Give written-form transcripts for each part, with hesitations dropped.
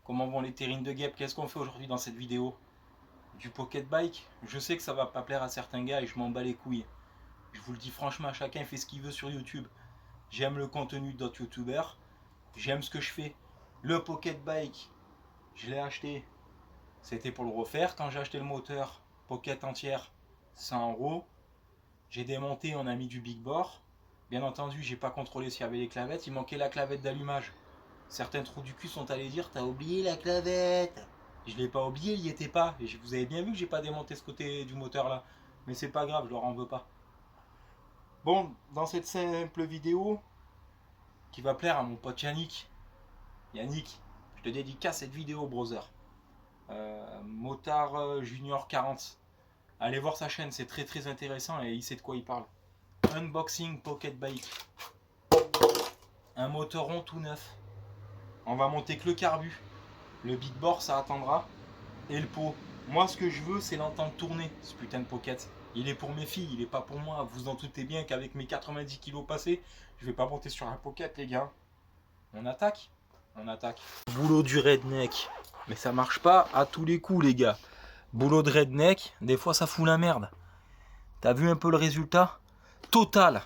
Comment vont les terrines de guêpes? Qu'est-ce qu'on fait aujourd'hui dans cette vidéo? Du pocket bike? Je sais que ça va pas plaire à certains gars et je m'en bats les couilles. Je vous le dis franchement, chacun fait ce qu'il veut sur YouTube. J'aime le contenu d'autres youtubeurs. J'aime ce que je fais. Le pocket bike, je l'ai acheté. C'était pour le refaire. Quand j'ai acheté le moteur, pocket entière, 100 €. J'ai démonté, on a mis du big bore. Bien entendu, j'ai pas contrôlé s'il y avait les clavettes. Il manquait la clavette d'allumage. Certains trous du cul sont allés dire t'as oublié la clavette. Je l'ai pas oublié, il y était pas. Et vous avez bien vu que j'ai pas démonté ce côté du moteur là. Mais c'est pas grave, je leur en veux pas. Bon, dans cette simple vidéo qui va plaire à mon pote Yannick. Yannick, je te dédicace cette vidéo, brother. Motard Junior 40. Allez voir sa chaîne, c'est très très intéressant et il sait de quoi il parle. Unboxing pocket bike. Un motoron tout neuf. On va monter que le carbu. Le big bore ça attendra. Et le pot. Moi ce que je veux c'est l'entendre tourner ce putain de pocket. Il est pour mes filles, il est pas pour moi. Vous en doutez bien qu'avec mes 90 kilos passés, je vais pas monter sur un pocket les gars. On attaque? On attaque. Boulot du redneck. Mais ça marche pas à tous les coups les gars. Boulot de redneck, des fois ça fout la merde. T'as vu un peu le résultat? Total.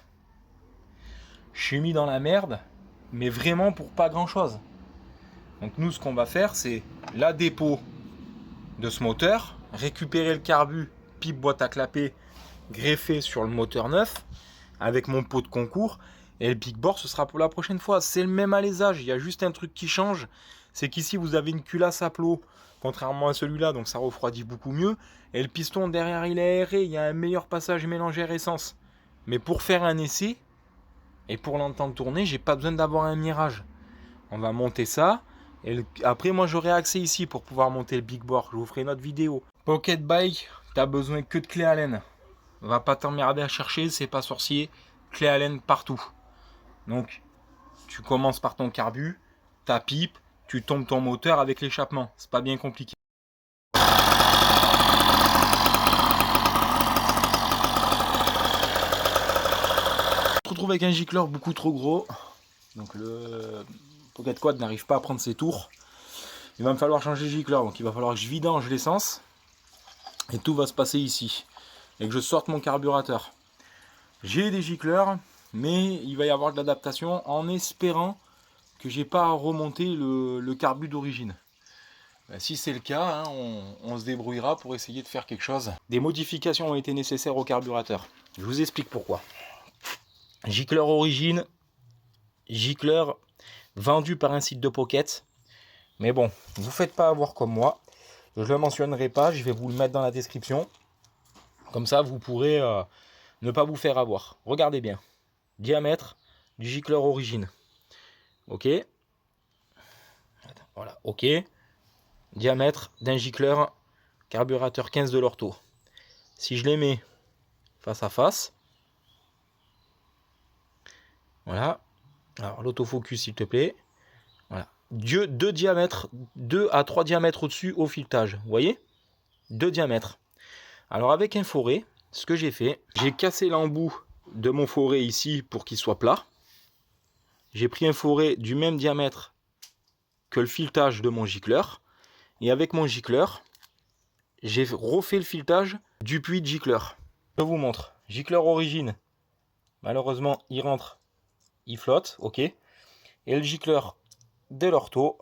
Je suis mis dans la merde, mais vraiment pour pas grand chose. Donc nous ce qu'on va faire c'est la dépôt de ce moteur, récupérer le carbu, pipe boîte à clapper, greffé sur le moteur neuf, avec mon pot de concours, et le big bore ce sera pour la prochaine fois. C'est le même alésage, il y a juste un truc qui change, c'est qu'ici vous avez une culasse à plot, contrairement à celui-là, donc ça refroidit beaucoup mieux, et le piston derrière il est aéré, il y a un meilleur passage mélangeur essence. Mais pour faire un essai, et pour l'entendre tourner, j'ai pas besoin d'avoir un mirage. On va monter ça. Et après, moi, j'aurai accès ici pour pouvoir monter le big bore. Je vous ferai une autre vidéo. Pocket bike, t'as besoin que de clé Allen. Va pas t'emmerder à chercher, c'est pas sorcier. Clé Allen partout. Donc, tu commences par ton carbu, ta pipe, tu tombes ton moteur avec l'échappement. C'est pas bien compliqué. On se retrouve avec un gicleur beaucoup trop gros. Donc le Pocket Quad n'arrive pas à prendre ses tours. Il va me falloir changer le gicleur, donc il va falloir que je vidange l'essence. Et tout va se passer ici. Et que je sorte mon carburateur. J'ai des gicleurs, mais il va y avoir de l'adaptation en espérant que j'ai pas à remonter le carbu d'origine. Si c'est le cas, hein, on se débrouillera pour essayer de faire quelque chose. Des modifications ont été nécessaires au carburateur. Je vous explique pourquoi. Gicleur origine, gicleur vendu par un site de pocket. Mais bon, vous faites pas avoir comme moi. Je ne le mentionnerai pas, je vais vous le mettre dans la description. Comme ça, vous pourrez ne pas vous faire avoir. Regardez bien. Diamètre du gicleur origine. Ok. Voilà, ok. Diamètre d'un gicleur carburateur 15 de l'ortho. Si je les mets face à face. Voilà. Alors l'autofocus s'il te plaît. Voilà. Deux diamètres, 2 à 3 diamètres au-dessus au filetage. Vous voyez? 2 diamètres. Alors avec un forêt, ce que j'ai fait, j'ai cassé l'embout de mon forêt ici pour qu'il soit plat. J'ai pris un forêt du même diamètre que le filetage de mon gicleur. Et avec mon gicleur, j'ai refait le filetage du puits de gicleur. Je vous montre. Gicleur origine. Malheureusement, il rentre, il flotte, ok. Et le gicleur de l'ortho.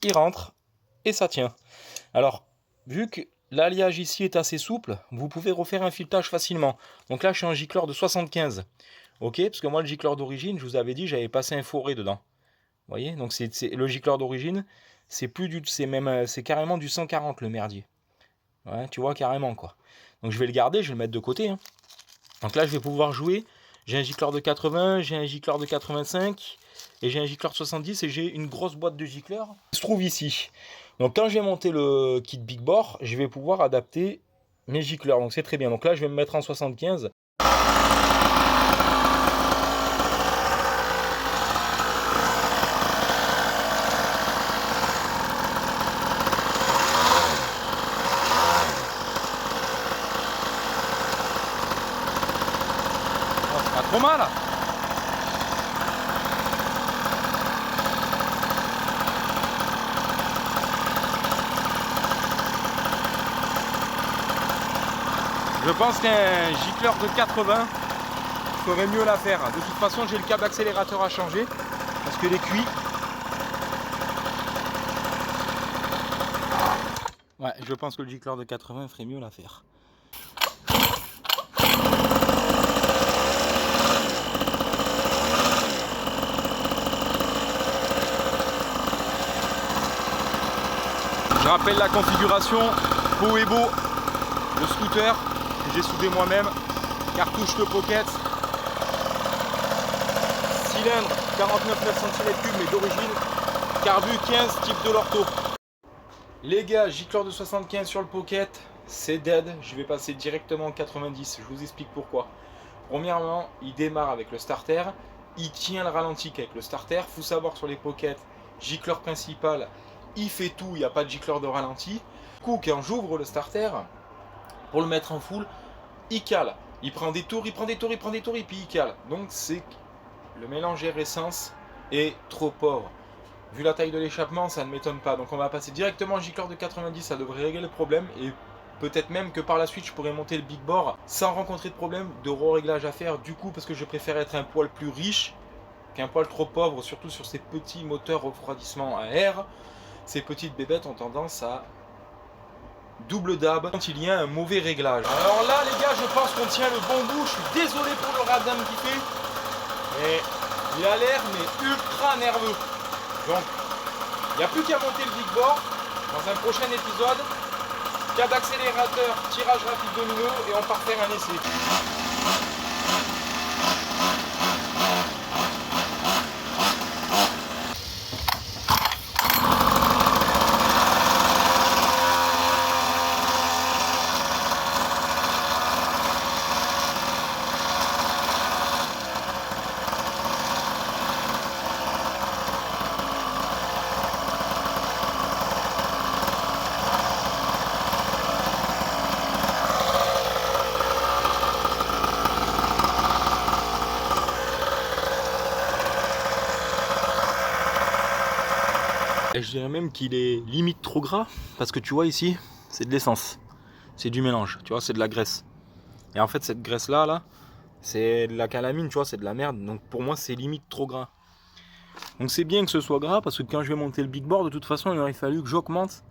Il rentre et ça tient. Alors, vu que l'alliage ici est assez souple, vous pouvez refaire un filetage facilement. Donc là, je suis en gicleur de 75. Ok, parce que moi, le gicleur d'origine, je vous avais dit, j'avais passé un forêt dedans. Vous voyez, donc le gicleur d'origine, c'est carrément du 140 le merdier. Ouais, tu vois, carrément quoi. Donc je vais le garder, je vais le mettre de côté. Hein. Donc là, je vais pouvoir jouer. J'ai un gicleur de 80, j'ai un gicleur de 85, et j'ai un gicleur de 70, et j'ai une grosse boîte de gicleurs qui se trouve ici. Donc quand j'ai monté le kit Big Bore, je vais pouvoir adapter mes gicleurs. Donc c'est très bien. Donc là, je vais me mettre en 75. mal. Je pense qu'un gicleur de 80 ferait mieux l'affaire. De toute façon, j'ai le câble accélérateur à changer parce que les cuits. Ouais, je pense que le gicleur de 80 ferait mieux l'affaire. Je rappelle la configuration Poebo, le scooter que j'ai soudé moi-même, cartouche de pocket, cylindre 49,9 cm3 mais d'origine, carbu 15 type de l'ortho. Les gars, gicleur de 75 sur le pocket, c'est dead, je vais passer directement en 90, je vous explique pourquoi. Premièrement, il démarre avec le starter, il tient le ralenti qu'avec le starter. Faut savoir que sur les pockets, gicleur principal, il fait tout, il n'y a pas de gicleur de ralenti. Du coup, quand j'ouvre le starter, pour le mettre en full, il cale. Il prend des tours, il prend des tours, il prend des tours, et puis il cale. Donc c'est le mélange air-essence est trop pauvre. Vu la taille de l'échappement, ça ne m'étonne pas. Donc on va passer directement en gicleur de 90, ça devrait régler le problème. Et peut-être même que par la suite, je pourrais monter le big bore sans rencontrer de problème de réglage à faire. Du coup, parce que je préfère être un poil plus riche qu'un poil trop pauvre, surtout sur ces petits moteurs refroidissement à air. Ces petites bébêtes ont tendance à double dab quand il y a un mauvais réglage. Alors là, les gars, je pense qu'on tient le bon bout. Je suis désolé pour le radam qu'il fait. Mais il a l'air ultra nerveux. Donc, il n'y a plus qu'à monter le big bore dans un prochain épisode. Cas d'accélérateur, tirage rapide domino et on part faire un essai. Et je dirais même qu'il est limite trop gras, parce que tu vois ici, c'est de l'essence, c'est du mélange, tu vois, c'est de la graisse. Et en fait cette graisse là, c'est de la calamine, tu vois, c'est de la merde, donc pour moi c'est limite trop gras. Donc c'est bien que ce soit gras, parce que quand je vais monter le big board, de toute façon il aurait fallu que j'augmente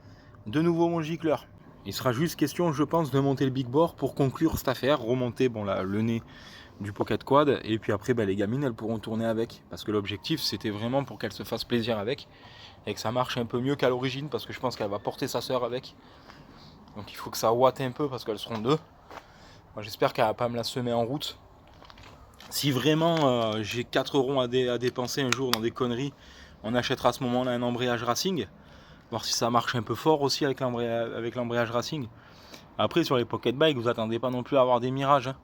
de nouveau mon gicleur. Il sera juste question, je pense, de monter le big board pour conclure cette affaire, remonter bon, là, le nez du pocket quad, et puis après les gamines elles pourront tourner avec, parce que l'objectif c'était vraiment pour qu'elles se fassent plaisir avec, et que ça marche un peu mieux qu'à l'origine, parce que je pense qu'elle va porter sa soeur avec, donc il faut que ça ouate un peu parce qu'elles seront deux. Moi j'espère qu'elle va pas me la semer en route. Si vraiment j'ai 4 ronds à dépenser un jour dans des conneries, on achètera à ce moment là un embrayage racing, voir si ça marche un peu fort aussi avec l'embrayage racing. Après sur les pocket bikes, vous attendez pas non plus à avoir des mirages, hein.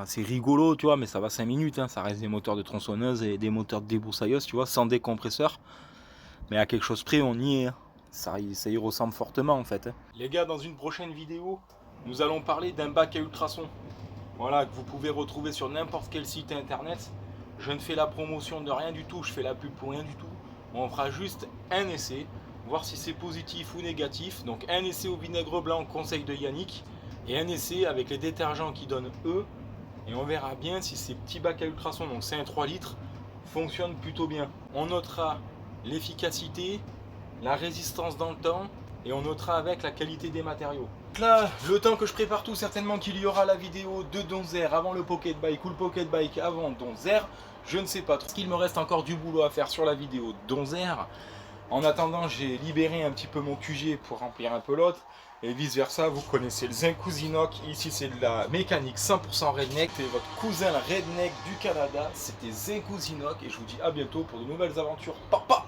C'est rigolo, tu vois, mais ça va 5 minutes, hein. Ça reste des moteurs de tronçonneuse et des moteurs de débroussailleuse, tu vois, sans décompresseur. Mais à quelque chose près, on y est, hein. Ça y ressemble fortement en fait, hein. Les gars, dans une prochaine vidéo, nous allons parler d'un bac à ultrasons. Voilà, que vous pouvez retrouver sur n'importe quel site internet. Je ne fais la promotion de rien du tout, je fais la pub pour rien du tout. On fera juste un essai, voir si c'est positif ou négatif. Donc un essai au vinaigre blanc, conseil de Yannick, et un essai avec les détergents qui donnent eux. Et on verra bien si ces petits bacs à ultrasons, donc c'est un 3 litres, fonctionnent plutôt bien. On notera l'efficacité, la résistance dans le temps, et on notera avec la qualité des matériaux. Là, le temps que je prépare tout, certainement qu'il y aura la vidéo de Donzer avant le pocket bike ou le pocket bike avant Donzer. Je ne sais pas trop. Il me reste encore du boulot à faire sur la vidéo Donzer. En attendant, j'ai libéré un petit peu mon QG pour remplir un peu l'autre. Et vice versa, vous connaissez le Zincousinoc. Ici, c'est de la mécanique 100% redneck. C'est votre cousin le redneck du Canada. C'était Zincousinoc. Et je vous dis à bientôt pour de nouvelles aventures. Papa!